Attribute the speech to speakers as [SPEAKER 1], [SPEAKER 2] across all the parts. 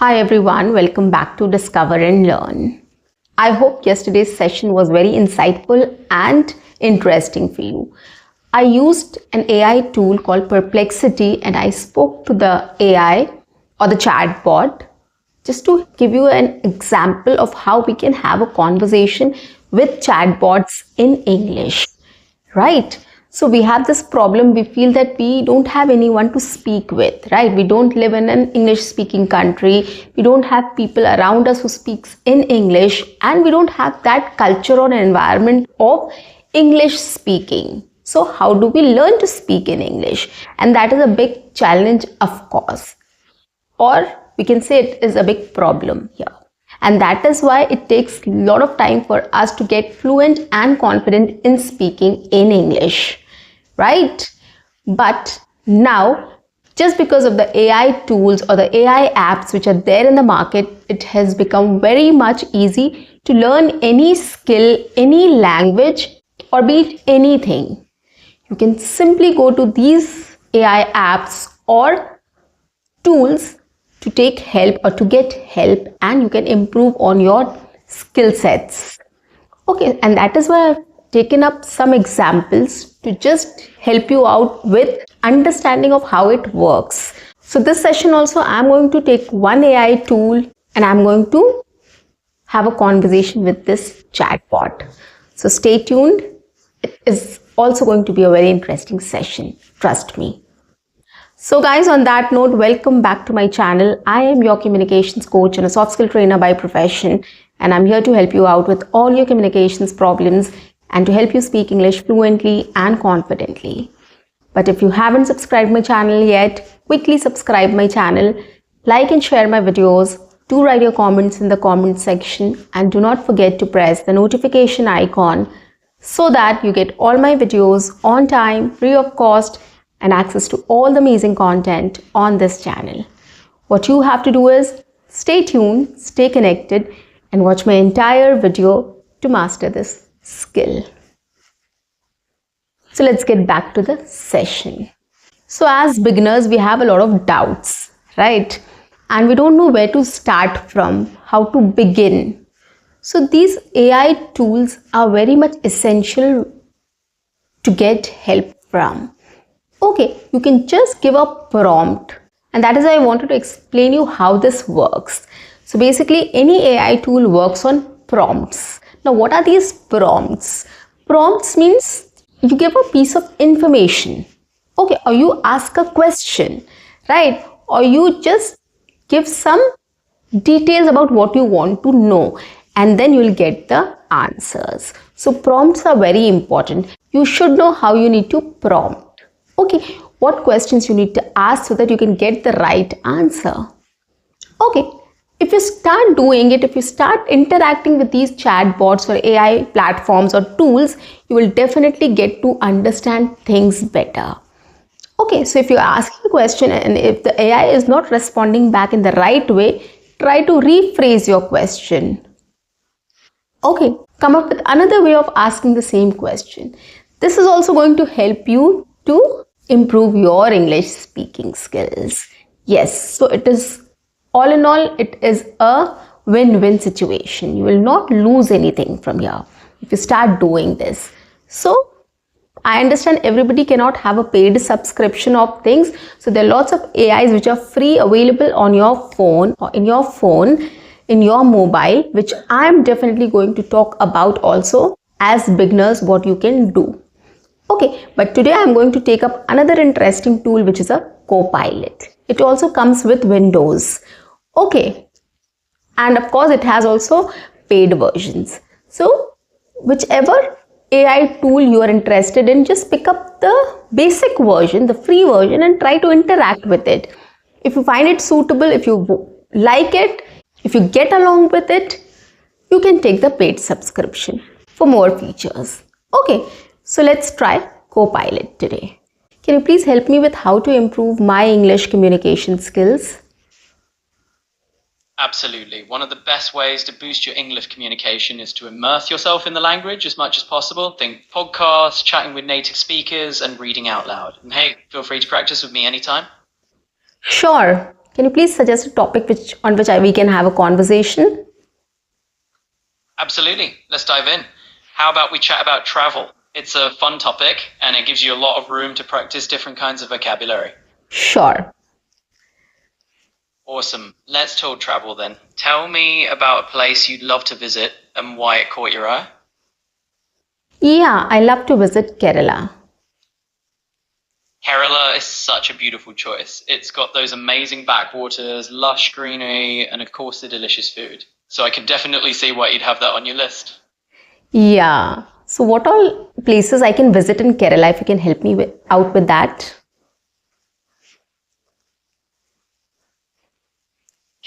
[SPEAKER 1] Hi everyone, welcome back to Discover and Learn. I hope yesterday's session was very insightful and interesting for you. I used an AI tool called Perplexity and I spoke to the AI or the chatbot just to give you an example of how we can have a conversation with chatbots in English, right? So we have this problem. We feel that we don't have anyone to speak with, right? We don't live in an English speaking country. We don't have people around us who speaks in English, and we don't have that culture or environment of English speaking. So how do we learn to speak in English? And that is a big challenge, of course, or we can say it is a big problem here. And that is why it takes a lot of time for us to get fluent and confident in speaking in English, right? But now, just because of the AI tools or the AI apps which are there in the market, it has become very much easy to learn any skill, any language, or be it anything. You can simply go to these AI apps or tools to take help or to get help, and you can improve on your skill sets. Okay, and that is why I've taken up some examples to just help you out with understanding of how it works. So this session also I'm going to take one AI tool and I'm going to have a conversation with this chatbot. So stay tuned. It is also going to be a very interesting session, trust me. So guys, on that note, welcome back to my channel. I am your communications coach and a soft skill trainer by profession, and I'm here to help you out with all your communications problems and to help you speak English fluently and confidently. But if you haven't subscribed my channel yet, quickly subscribe my channel, like and share my videos, do write your comments in the comment section, and do not forget to press the notification icon so that you get all my videos on time, free of cost, and access to all the amazing content on this channel. What you have to do is stay tuned, stay connected, and watch my entire video to master this skill. So let's get back to the session. So as beginners, we have a lot of doubts, right? And we don't know where to start from, how to begin. So these AI tools are very much essential to get help from. Okay, you can just give a prompt, and that is why I wanted to explain you how this works. So basically any AI tool works on prompts. Now what are these prompts? Prompts means you give a piece of information, okay, or you ask a question, right? Or you just give some details about what you want to know, and then you'll get the answers. So prompts are very important. You should know how you need to prompt. Okay, what questions you need to ask so that you can get the right answer. Okay, if you start doing it, if you start interacting with these chatbots or AI platforms or tools, you will definitely get to understand things better. Okay, so if you're asking a question and if the AI is not responding back in the right way, try to rephrase your question. Okay, come up with another way of asking the same question. This is also going to help you to improve your English speaking skills. Yes, so it is all in all, it is a win-win situation. You will not lose anything from here if you start doing this. So I understand everybody cannot have a paid subscription of things. So there are lots of AIs which are free available on your phone or in your mobile, which I am definitely going to talk about also as beginners what you can do. Okay, but today I am going to take up another interesting tool which is a COPILOT. It also comes with Windows. Okay, and of course it has also paid versions. So whichever AI tool you are interested in, just pick up the basic version, the free version, and try to interact with it. If you find it suitable, if you like it, if you get along with it, you can take the paid subscription for more features. Okay, so let's try COPILOT today. Can you please help me with how to improve my English communication skills?
[SPEAKER 2] Absolutely. One of the best ways to boost your English communication is to immerse yourself in the language as much as possible. Think podcasts, chatting with native speakers, and reading out loud. And hey, feel free to practice with me anytime.
[SPEAKER 1] Sure. Can you please suggest a topic on which we can have a conversation?
[SPEAKER 2] Absolutely. Let's dive in. How about we chat about travel? It's a fun topic and it gives you a lot of room to practice different kinds of vocabulary.
[SPEAKER 1] Sure.
[SPEAKER 2] Awesome. Let's talk travel then. Tell me about a place you'd love to visit and why it caught your eye.
[SPEAKER 1] Yeah, I love to visit Kerala.
[SPEAKER 2] Kerala is such a beautiful choice. It's got those amazing backwaters, lush greenery, and of course the delicious food. So I can definitely see why you'd have that on your list.
[SPEAKER 1] Yeah. So what all places I can visit in Kerala, if you can help me out with that?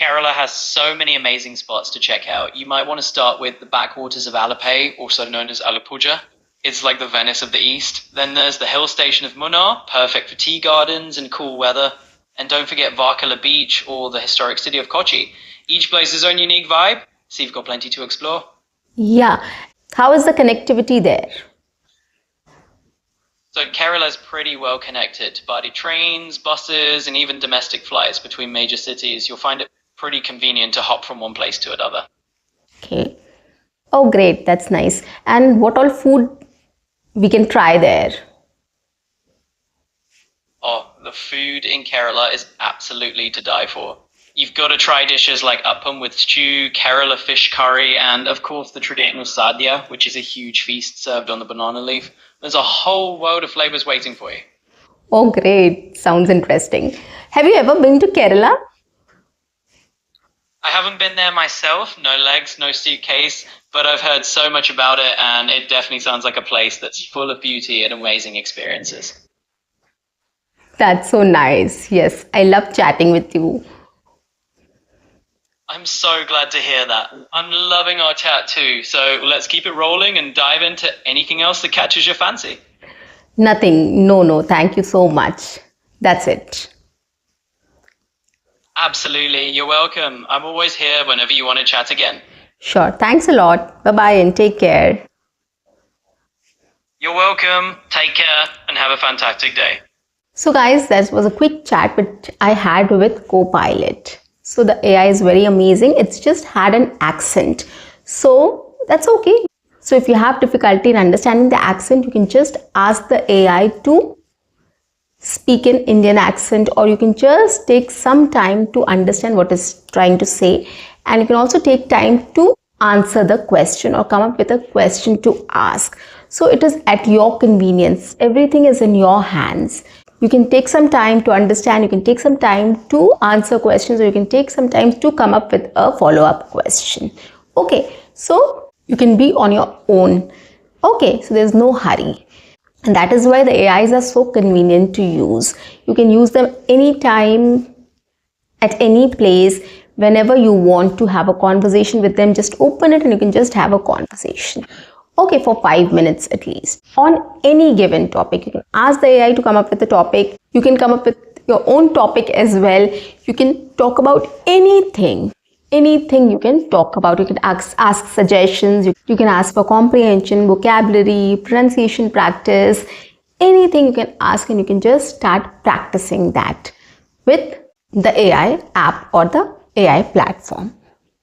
[SPEAKER 2] Kerala has so many amazing spots to check out. You might want to start with the backwaters of Alappuzha, also known as Alappuzha. It's like the Venice of the East. Then there's the hill station of Munnar, perfect for tea gardens and cool weather. And don't forget Varkala Beach or the historic city of Kochi. Each place has its own unique vibe, so you've got plenty to explore.
[SPEAKER 1] Yeah. How is the connectivity there?
[SPEAKER 2] So Kerala is pretty well connected by trains, buses, and even domestic flights between major cities. You'll find it pretty convenient to hop from one place to another.
[SPEAKER 1] Okay. Oh, great. That's nice. And what all food we can try there?
[SPEAKER 2] Oh, the food in Kerala is absolutely to die for. You've got to try dishes like appam with stew, Kerala fish curry, and of course the traditional sadhya, which is a huge feast served on the banana leaf. There's a whole world of flavors waiting for you.
[SPEAKER 1] Oh, great. Sounds interesting. Have you ever been to Kerala?
[SPEAKER 2] I haven't been there myself, no legs, no suitcase, but I've heard so much about it and it definitely sounds like a place that's full of beauty and amazing experiences.
[SPEAKER 1] That's so nice. Yes, I love chatting with you.
[SPEAKER 2] I'm so glad to hear that. I'm loving our chat too, so let's keep it rolling and dive into anything else that catches your fancy.
[SPEAKER 1] Nothing. No, thank you so much. That's it.
[SPEAKER 2] Absolutely, you're welcome. I'm always here whenever you want to chat again.
[SPEAKER 1] Sure. Thanks a lot. Bye-bye and take care.
[SPEAKER 2] You're welcome. Take care and have a fantastic day.
[SPEAKER 1] So guys, that was a quick chat which I had with COPILOT. So the AI is very amazing. It's just had an accent. So that's okay. So if you have difficulty in understanding the accent, you can just ask the AI to speak in Indian accent, or you can just take some time to understand what it's trying to say, and you can also take time to answer the question or come up with a question to ask. So it is at your convenience. Everything is in your hands. You can take some time to understand, you can take some time to answer questions, or you can take some time to come up with a follow-up question. Okay, so you can be on your own. Okay, so there's no hurry. And that is why the AIs are so convenient to use. You can use them anytime, at any place, whenever you want to have a conversation with them. Just open it and you can just have a conversation. Okay, for 5 minutes at least. On any given topic, you can ask the AI to come up with a topic. You can come up with your own topic as well. You can talk about anything. Anything you can talk about. You can ask suggestions, you can ask for comprehension, vocabulary, pronunciation practice, anything you can ask, and you can just start practicing that with the AI app or the AI platform.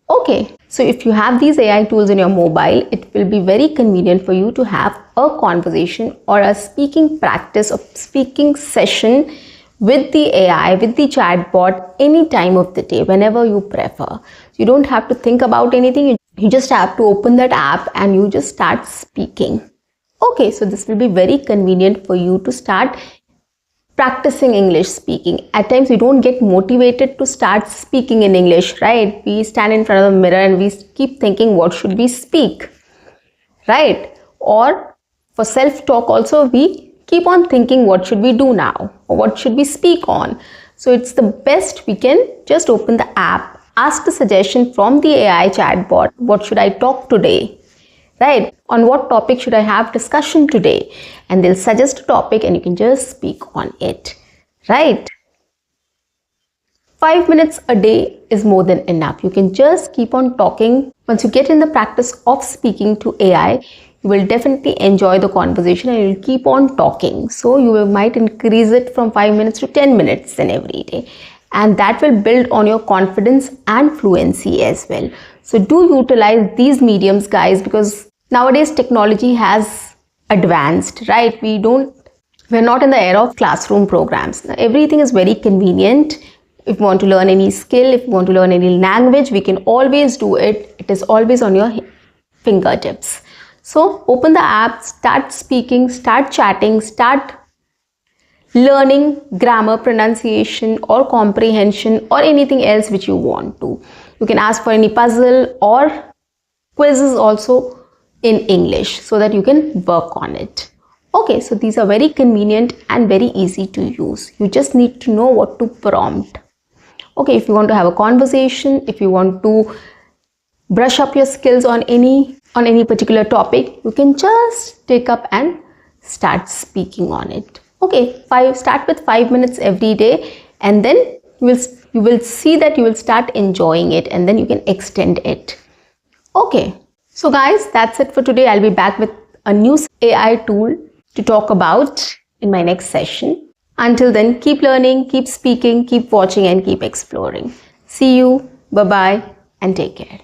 [SPEAKER 1] Okay, so if you have these AI tools in your mobile, it will be very convenient for you to have a conversation or a speaking practice or speaking session with the AI, with the chatbot, any time of the day, whenever you prefer. You don't have to think about anything. You just have to open that app and you just start speaking. Okay, so this will be very convenient for you to start practicing English speaking. At times we don't get motivated to start speaking in English, right? We stand in front of the mirror and we keep thinking, what should we speak, right? Or for self-talk also, we keep on thinking, what should we do now? Or what should we speak on? So it's the best we can just open the app, ask a suggestion from the AI chatbot. What should I talk today? Right? On what topic should I have discussion today? And they'll suggest a topic and you can just speak on it. Right? 5 minutes a day is more than enough. You can just keep on talking. Once you get in the practice of speaking to AI, you will definitely enjoy the conversation and you'll keep on talking. So you might increase it from 5 minutes to 10 minutes in every day. and that will build on your confidence and fluency as well. So do utilize these mediums, guys, because nowadays technology has advanced, right? We're not in the era of classroom programs. Now, everything is very convenient. If you want to learn any skill, if you want to learn any language, we can always do it. It is always on your fingertips. So open the app, start speaking, start chatting, start learning grammar, pronunciation or comprehension or anything else which you want to. You can ask for any puzzle or quizzes also in English so that you can work on it. Okay, so these are very convenient and very easy to use. You just need to know what to prompt. Okay, if you want to have a conversation, if you want to brush up your skills on any particular topic, you can just take up and start speaking on it. Okay, start with 5 minutes every day, and then you will see that you will start enjoying it, and then you can extend it. Okay, so guys, that's it for today. I'll be back with a new AI tool to talk about in my next session. Until then, keep learning, keep speaking, keep watching and keep exploring. See you, bye bye and take care.